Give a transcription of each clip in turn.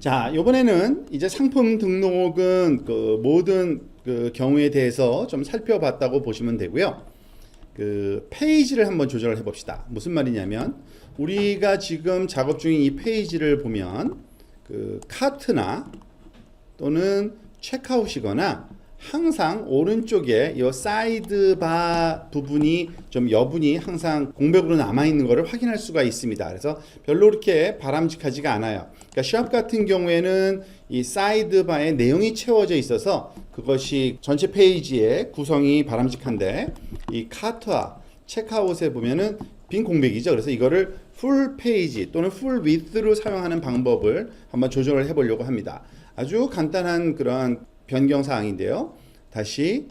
자, 이번에는 이제 상품 등록은 그 모든 그 경우에 대해서 좀 살펴봤다고 보시면 되고요. 그 페이지를 한번 조절을 해봅시다. 무슨 말이냐면 우리가 지금 작업 중인 이 페이지를 보면 그 카트나 또는 체크아웃이거나 항상 오른쪽에 이 사이드바 부분이 좀 여분이 항상 공백으로 남아있는 것을 확인할 수가 있습니다. 그래서 별로 그렇게 바람직하지가 않아요. 그러니까 샵 같은 경우에는 이 사이드바에 내용이 채워져 있어서 그것이 전체 페이지의 구성이 바람직한데, 이 카트와 체크아웃에 보면은 빈 공백이죠. 그래서 이거를 풀 페이지 또는 풀 위드로 사용하는 방법을 한번 조절을 해보려고 합니다. 아주 간단한 그런 변경 사항인데요. 다시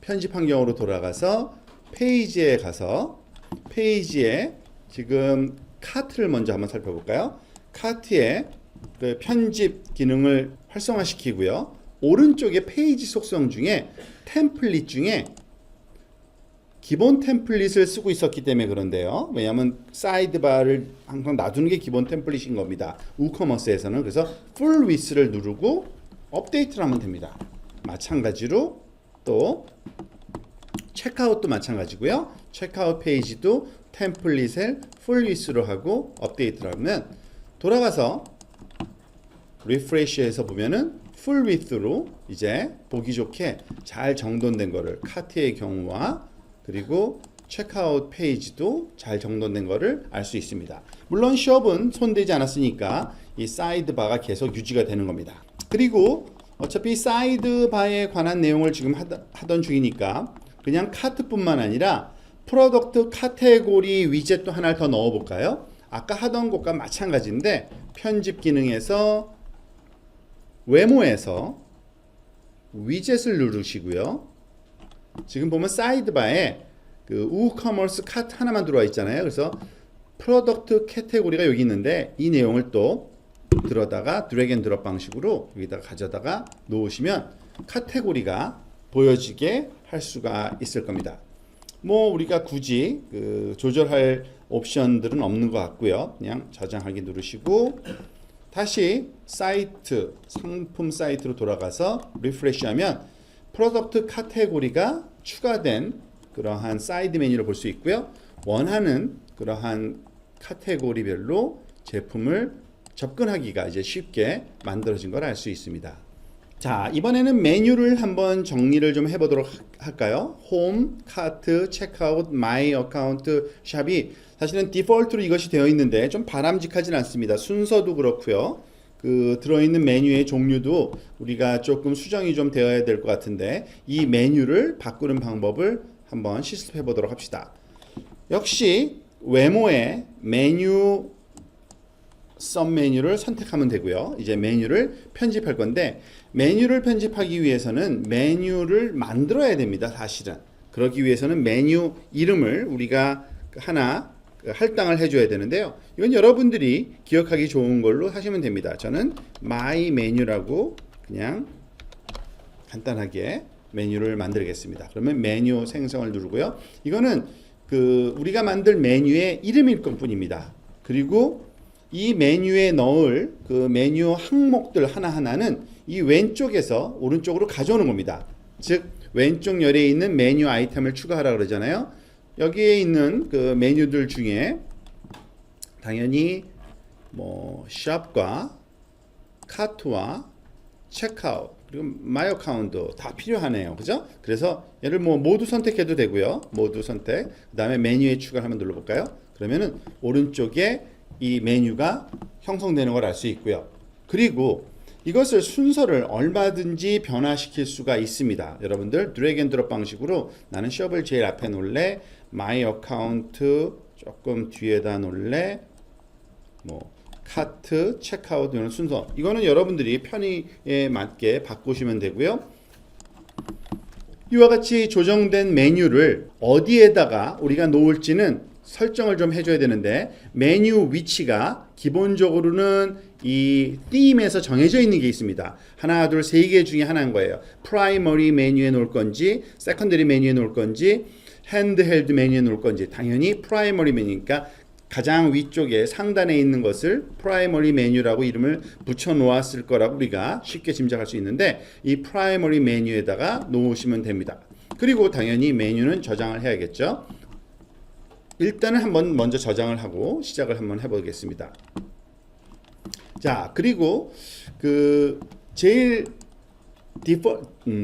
편집 환경으로 돌아가서 페이지에 가서 페이지에 지금 카트를 먼저 한번 살펴볼까요? 카트에 그 편집 기능을 활성화시키고요. 오른쪽에 페이지 속성 중에 템플릿 중에 기본 템플릿을 쓰고 있었기 때문에 그런데요. 왜냐하면 사이드바를 항상 놔두는 게 기본 템플릿인 겁니다. 우커머스에서는. 그래서 풀 위스를 누르고 업데이트를 하면 됩니다. 마찬가지로 또 체크아웃도 마찬가지고요. 체크아웃 페이지도 템플릿을 풀 위스로 하고 업데이트를 하면 돌아가서 리프레시해서 보면은 풀 위스로 이제 보기 좋게 잘 정돈된 거를, 카트의 경우와 그리고 체크아웃 페이지도 잘 정돈된 거를 알 수 있습니다. 물론 숍은 손대지 않았으니까 이 사이드바가 계속 유지가 되는 겁니다. 그리고 어차피 사이드바에 관한 내용을 지금 하던 중이니까 그냥 카트뿐만 아니라 프로덕트 카테고리 위젯도 하나를 더 넣어 볼까요? 아까 하던 것과 마찬가지인데 편집 기능에서 외모에서 위젯을 누르시고요. 지금 보면 사이드바에 그 우커머스 카트 하나만 들어와 있잖아요. 그래서 프로덕트 카테고리가 여기 있는데 이 내용을 또 들어다가 드래그 앤 드롭 방식으로 여기다가 가져다가 놓으시면 카테고리가 보여지게 할 수가 있을 겁니다. 뭐 우리가 굳이 그 조절할 옵션들은 없는 것 같고요. 그냥 저장하기 누르시고 다시 사이트, 상품 사이트로 돌아가서 리프레시하면 프로덕트 카테고리가 추가된 그러한 사이드 메뉴를 볼 수 있고요. 원하는 그러한 카테고리별로 제품을 접근하기가 이제 쉽게 만들어진 걸 알 수 있습니다. 자, 이번에는 메뉴를 한번 정리를 좀 해보도록 할까요? 홈, 카트, 체크아웃, 마이 어카운트, 샵이 사실은 디폴트로 이것이 되어 있는데 좀 바람직하진 않습니다. 순서도 그렇고요. 그 들어있는 메뉴의 종류도 우리가 조금 수정이 좀 되어야 될 것 같은데 이 메뉴를 바꾸는 방법을 한번 실습해 보도록 합시다. 역시 외모의 메뉴 썸 메뉴를 선택하면 되고요. 이제 메뉴를 편집할 건데 메뉴를 편집하기 위해서는 메뉴를 만들어야 됩니다. 사실은 그러기 위해서는 메뉴 이름을 우리가 하나 할당을 해줘야 되는데요. 이건 여러분들이 기억하기 좋은 걸로 하시면 됩니다. 저는 my 메뉴라고 그냥 간단하게 메뉴를 만들겠습니다. 그러면 메뉴 생성을 누르고요. 이거는 그 우리가 만들 메뉴의 이름일 것뿐입니다. 그리고 이 메뉴에 넣을 그 메뉴 항목들 하나하나는 이 왼쪽에서 오른쪽으로 가져오는 겁니다. 즉 왼쪽 열에 있는 메뉴 아이템을 추가하라 그러잖아요. 여기에 있는 그 메뉴들 중에 당연히 뭐 샵과 카트와 체크아웃 그리고 마이 어카운트 다 필요하네요. 그죠? 그래서 얘를 뭐 모두 선택해도 되고요. 모두 선택. 그다음에 메뉴에 추가를 한번 눌러 볼까요? 그러면은 오른쪽에 이 메뉴가 형성되는 걸 알 수 있고요. 그리고 이것을 순서를 얼마든지 변화시킬 수가 있습니다. 여러분들 드래그 앤 드롭 방식으로 나는 숍을 제일 앞에 놓을래, 마이 어카운트 조금 뒤에다 놓을래, 뭐 카트, 체크아웃 이런 순서, 이거는 여러분들이 편의에 맞게 바꾸시면 되고요. 이와 같이 조정된 메뉴를 어디에다가 우리가 놓을지는 설정을 좀 해줘야 되는데 메뉴 위치가 기본적으로는 이 theme에서 정해져 있는 게 있습니다. 하나, 둘, 세 개 중에 하나인 거예요. 프라이머리 메뉴에 놓을 건지, 세컨더리 메뉴에 놓을 건지, 핸드헬드 메뉴에 놓을 건지. 당연히 프라이머리 메뉴니까 가장 위쪽에 상단에 있는 것을 프라이머리 메뉴라고 이름을 붙여 놓았을 거라고 우리가 쉽게 짐작할 수 있는데 이 프라이머리 메뉴에다가 놓으시면 됩니다. 그리고 당연히 메뉴는 저장을 해야겠죠. 일단은 한번 먼저 저장을 하고 시작을 한번 해보겠습니다. 자, 그리고 그 제일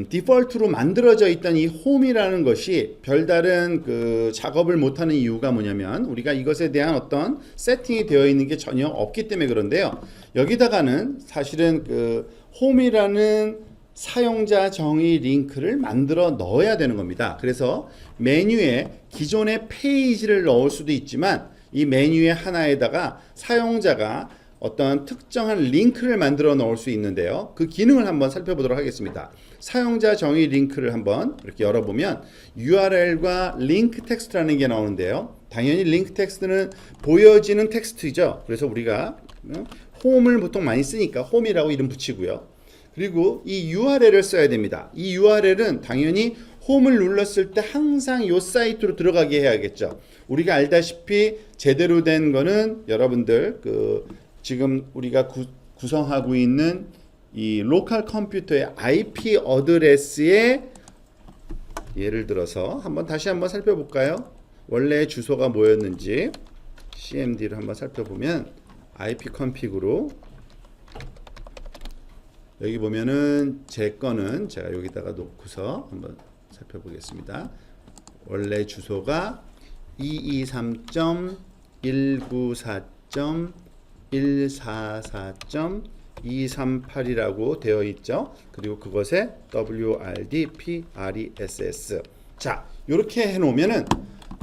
디폴트로 만들어져 있던 이 홈이라는 것이 별다른 그 작업을 못하는 이유가 뭐냐면 우리가 이것에 대한 어떤 세팅이 되어 있는 게 전혀 없기 때문에 그런데요. 여기다가는 사실은 그 홈이라는 사용자 정의 링크를 만들어 넣어야 되는 겁니다. 그래서 메뉴에 기존의 페이지를 넣을 수도 있지만 이 메뉴의 하나에다가 사용자가 어떤 특정한 링크를 만들어 넣을 수 있는데요. 그 기능을 한번 살펴보도록 하겠습니다. 사용자 정의 링크를 한번 이렇게 열어보면 URL과 링크 텍스트라는 게 나오는데요. 당연히 링크 텍스트는 보여지는 텍스트죠. 그래서 우리가 홈을 보통 많이 쓰니까 홈이라고 이름 붙이고요. 그리고 이 URL을 써야 됩니다. 이 URL은 당연히 홈을 눌렀을 때 항상 이 사이트로 들어가게 해야겠죠. 우리가 알다시피 제대로 된 거는 여러분들 지금 우리가 구성하고 있는 이 로컬 컴퓨터의 IP 어드레스에 예를 들어서 다시 한번 살펴볼까요? 원래 주소가 뭐였는지 CMD를 한번 살펴보면 IP 컴픽으로 여기 보면은 제 거는 제가 여기다가 놓고서 한번 살펴보겠습니다. 원래 주소가 223.194.144.238이라고 되어 있죠. 그리고 그것에 WRDPRESS. 자, 이렇게 해놓으면은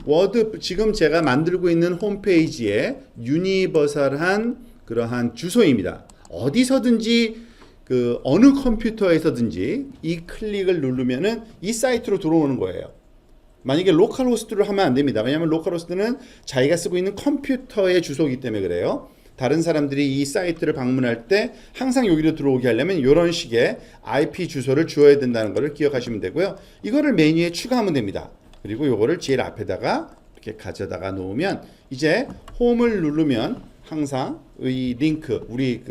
워드 지금 제가 만들고 있는 홈페이지에 유니버설한 그러한 주소입니다. 어디서든지 어느 컴퓨터에서든지 이 클릭을 누르면은 이 사이트로 들어오는 거예요. 만약에 로컬 호스트를 하면 안 됩니다. 왜냐하면 로컬 호스트는 자기가 쓰고 있는 컴퓨터의 주소이기 때문에 그래요. 다른 사람들이 이 사이트를 방문할 때 항상 여기로 들어오게 하려면 이런 식의 IP 주소를 주어야 된다는 것을 기억하시면 되고요. 이거를 메뉴에 추가하면 됩니다. 그리고 이거를 제일 앞에다가 이렇게 가져다가 놓으면 이제 홈을 누르면 항상 이 링크 우리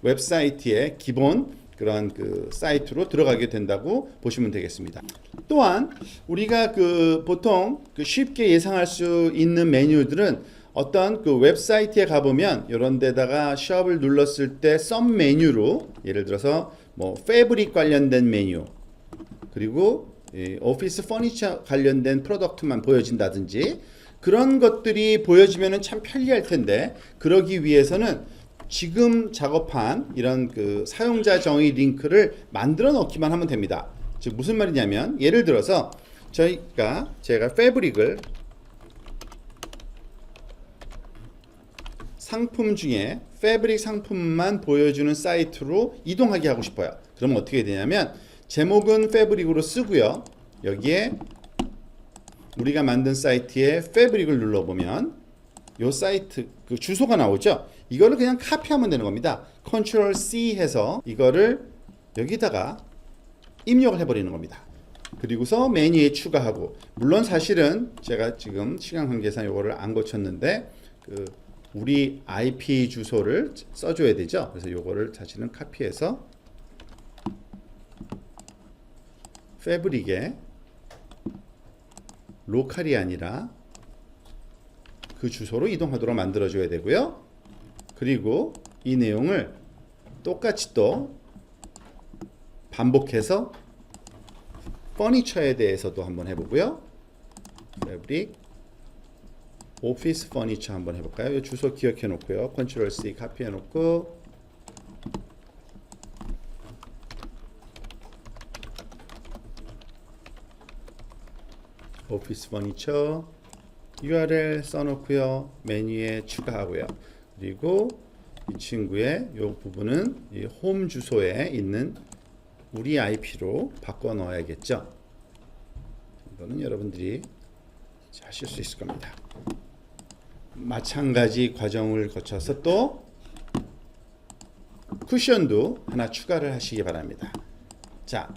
웹사이트의 기본 그런 사이트로 들어가게 된다고 보시면 되겠습니다. 또한 우리가 보통 쉽게 예상할 수 있는 메뉴들은 어떤 웹사이트에 가보면 이런 데다가 숍을 눌렀을 때 썸 메뉴로 예를 들어서 뭐 패브릭 관련된 메뉴 그리고 오피스 퍼니처 관련된 프로덕트만 보여진다든지 그런 것들이 보여지면 참 편리할 텐데 그러기 위해서는 지금 작업한 이런 사용자 정의 링크를 만들어 넣기만 하면 됩니다. 즉 무슨 말이냐면 예를 들어서 제가 패브릭을 상품 중에 패브릭 상품만 보여주는 사이트로 이동하게 하고 싶어요. 그러면 어떻게 되냐면 제목은 패브릭으로 쓰고요. 여기에 우리가 만든 사이트에 패브릭을 눌러보면 이 사이트 주소가 나오죠. 이거를 그냥 카피하면 되는 겁니다. Ctrl C 해서 이거를 여기다가 입력을 해버리는 겁니다. 그리고서 메뉴에 추가하고 물론 사실은 제가 지금 시간 관계상 이거를 안 고쳤는데 우리 IP 주소를 써줘야 되죠. 그래서 이거를 사실은 카피해서 패브릭에 로컬이 아니라 그 주소로 이동하도록 만들어줘야 되고요. 그리고 이 내용을 똑같이 또 반복해서 퍼니처에 대해서도 한번 해보고요. 패브릭 오피스 퍼니처 한번 해볼까요? 이 주소 기억해 놓고요. Ctrl C 카피해 놓고 오피스 퍼니처 URL 써놓고요. 메뉴에 추가하고요. 그리고 이 친구의 이 부분은 이 홈 주소에 있는 우리 IP로 바꿔 넣어야겠죠. 이거는 여러분들이 하실 수 있을 겁니다. 마찬가지 과정을 거쳐서 또 쿠션도 하나 추가를 하시기 바랍니다. 자,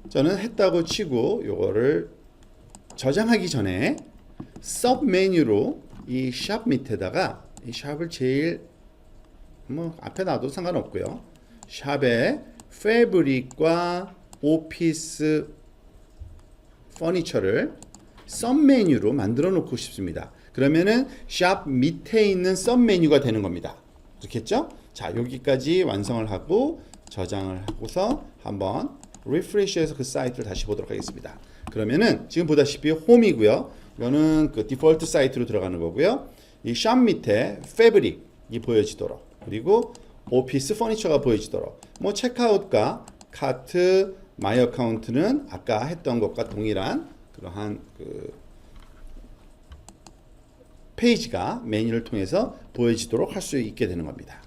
저는 했다고 치고 요거를 저장하기 전에 서브 메뉴로 이 샵 밑에다가 이 샵을 제일 뭐 앞에 놔도 상관없고요. 샵에 패브릭과 오피스 퍼니처를 썸 메뉴로 만들어 놓고 싶습니다. 그러면은 샵 밑에 있는 썸 메뉴가 되는 겁니다. 그렇겠죠? 자, 여기까지 완성을 하고 저장을 하고서 한번 리프레시해서 그 사이트를 다시 보도록 하겠습니다. 그러면은 지금 보다시피 홈이고요. 이거는 그 디폴트 사이트로 들어가는 거고요. 이 샵 밑에 패브릭이 보여지도록, 그리고 오피스 퍼니처가 보여지도록, 뭐 체크아웃과 카트, 마이 어카운트는 아까 했던 것과 동일한 그러한 그 페이지가 메뉴를 통해서 보여지도록 할 수 있게 되는 겁니다.